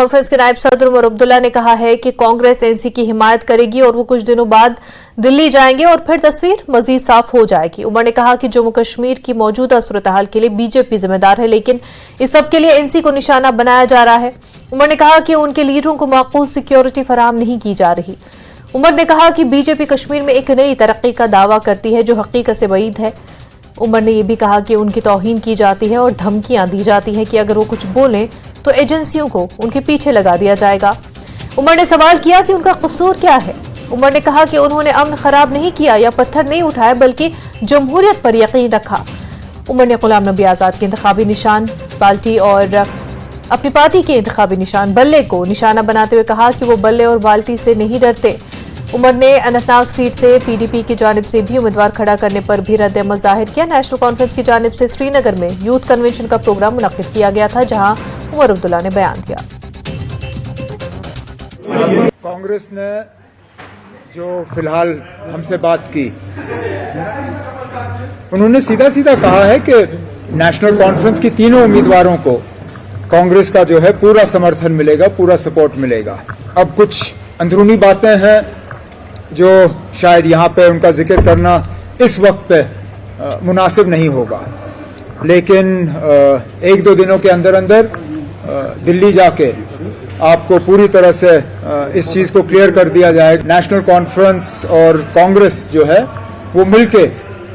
Conference के नायब सदर उमर अब्दुल्ला ने कहा है कि कांग्रेस एनसी की हिमायत करेगी और वो कुछ दिनों बाद दिल्ली जाएंगे और फिर तस्वीर मजीद साफ हो जाएगी। उमर ने कहा कि जम्मू कश्मीर की मौजूदा सूरत हाल के लिए बीजेपी जिम्मेदार है, लेकिन इस सब के लिए एनसी को निशाना बनाया जा रहा है। उमर ने कहा कि उनके लीडरों को माकूल सिक्योरिटी फराहम नहीं की जा रही। उमर ने कहा कि बीजेपी कश्मीर में एक नई तरक्की का दावा करती है जो हकीकत से बईद है। उमर ने यह भी कहा कि उनकी तौहीन की जाती है और धमकियां दी जाती हैं कि अगर वो कुछ बोलें तो एजेंसियों को उनके पीछे लगा दिया जाएगा। उमर ने सवाल किया कि उनका कसूर क्या है। उमर ने कहा कि उन्होंने अमन खराब नहीं किया या पत्थर नहीं उठाए, बल्कि जमहूरियत पर यकीन रखा। उमर ने गुलाम नबी आजाद के इंतखाबी निशान पार्टी और अपनी पार्टी के इंतखाबी निशान बल्ले को निशाना बनाते हुए कहा कि वो बल्ले और बाल्टी से नहीं डरते। उमर ने अनंतनाग सीट से पीडीपी की जानिब से भी उम्मीदवार खड़ा करने पर भी रद्द-ए-अमल जाहिर किया। नेशनल कॉन्फ्रेंस की जानिब से श्रीनगर में यूथ कन्वेंशन का प्रोग्राम मुनक्किद किया गया था, जहां उमर अब्दुल्ला ने बयान दिया। कांग्रेस ने जो फिलहाल हमसे बात की, उन्होंने सीधा सीधा कहा है कि नेशनल कॉन्फ्रेंस की तीनों उम्मीदवारों को कांग्रेस का जो है पूरा समर्थन मिलेगा, पूरा सपोर्ट मिलेगा। अब कुछ अंदरूनी बातें हैं जो शायद यहाँ पे उनका जिक्र करना इस वक्त पे मुनासिब नहीं होगा, लेकिन एक दो दिनों के अंदर अंदर दिल्ली जाके आपको पूरी तरह से इस चीज को क्लियर कर दिया जाएगा। नेशनल कॉन्फ्रेंस और कांग्रेस जो है वो मिलके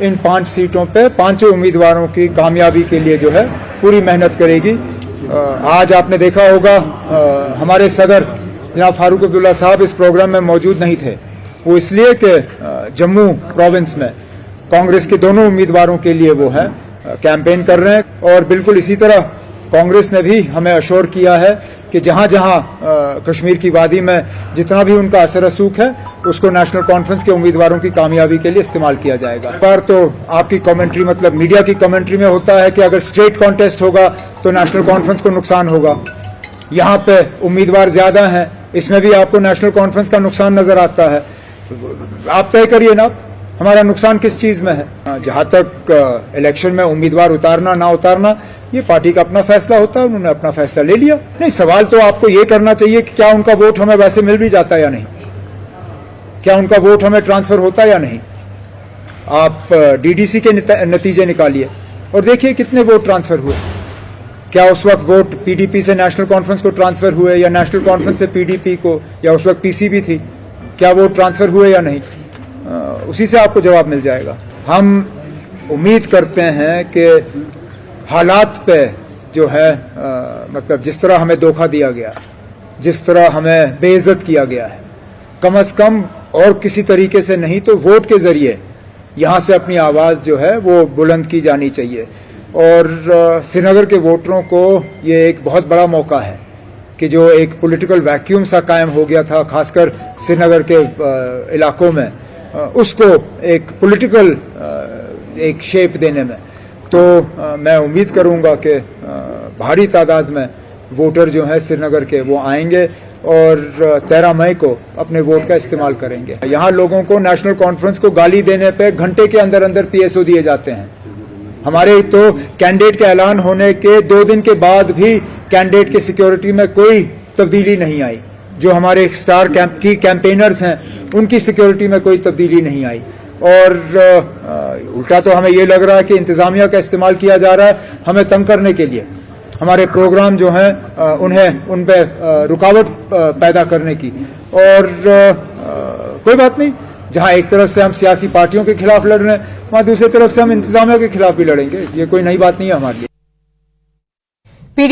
इन 5 सीटों पे 5 उम्मीदवारों की कामयाबी के लिए जो है पूरी मेहनत करेगी। आज आपने देखा होगा हमारे सदर जनाब फारूक अब्दुल्ला साहब इस प्रोग्राम में मौजूद नहीं थे। वो इसलिए कि जम्मू प्रोविंस में कांग्रेस के दोनों उम्मीदवारों के लिए वो है कैंपेन कर रहे हैं। और बिल्कुल इसी तरह कांग्रेस ने भी हमें अश्योर किया है कि जहां जहां कश्मीर की वादी में जितना भी उनका असर रसूख है उसको नेशनल कॉन्फ्रेंस के उम्मीदवारों की कामयाबी के लिए इस्तेमाल किया जाएगा। पर तो आपकी कमेंट्री मतलब मीडिया की कमेंट्री में होता है कि अगर स्ट्रेट कॉन्टेस्ट होगा तो नेशनल कॉन्फ्रेंस को नुकसान होगा। यहाँ पे उम्मीदवार ज्यादा हैं, इसमें भी आपको नेशनल कॉन्फ्रेंस का नुकसान नजर आता है। आप तय करिए ना हमारा नुकसान किस चीज में है। जहां तक इलेक्शन में उम्मीदवार उतारना ना उतारना ये पार्टी का अपना फैसला होता है, उन्होंने अपना फैसला ले लिया। नहीं, सवाल तो आपको ये करना चाहिए कि क्या उनका वोट हमें वैसे मिल भी जाता या नहीं, क्या उनका वोट हमें ट्रांसफर होता या नहीं। आप डीडीसी के नतीजे निकालिए और देखिए कितने वोट ट्रांसफर हुए। क्या उस वक्त वोट पीडीपी से नेशनल कॉन्फ्रेंस को ट्रांसफर हुए या नेशनल कॉन्फ्रेंस से पीडीपी को, या उस वक्त पीसीबी थी, क्या वोट ट्रांसफर हुए या नहीं, उसी से आपको जवाब मिल जाएगा। हम उम्मीद करते हैं कि हालात पे जो है मतलब जिस तरह हमें धोखा दिया गया, जिस तरह हमें बेइज्जत किया गया है, कम से कम और किसी तरीके से नहीं तो वोट के जरिए यहाँ से अपनी आवाज जो है वो बुलंद की जानी चाहिए। और श्रीनगर के वोटरों को ये एक बहुत बड़ा मौका है कि जो एक पॉलिटिकल वैक्यूम सा कायम हो गया था खासकर श्रीनगर के इलाकों में, उसको एक पॉलिटिकल एक शेप देने में। तो मैं उम्मीद करूंगा कि भारी तादाद में वोटर जो हैं श्रीनगर के वो आएंगे और 13 मई को अपने वोट का इस्तेमाल करेंगे। यहाँ लोगों को नेशनल कॉन्फ्रेंस को गाली देने पे घंटे के अंदर अंदर पीएसओ दिए जाते हैं। हमारे तो कैंडिडेट के ऐलान होने के 2 दिन के बाद भी कैंडिडेट की सिक्योरिटी में कोई तब्दीली नहीं आई। जो हमारे स्टार की कैंपेनर्स हैं उनकी सिक्योरिटी में कोई तब्दीली नहीं आई। और उल्टा तो हमें ये लग रहा है कि इंतजामिया का इस्तेमाल किया जा रहा है हमें तंग करने के लिए, हमारे प्रोग्राम जो हैं उन्हें उन पे रुकावट पैदा करने की। और कोई बात नहीं, जहां एक तरफ से हम सियासी पार्टियों के खिलाफ लड़ रहे हैं वहां दूसरी तरफ से हम इंतजामिया के खिलाफ भी लड़ेंगे। ये कोई नई बात नहीं है हमारे लिए।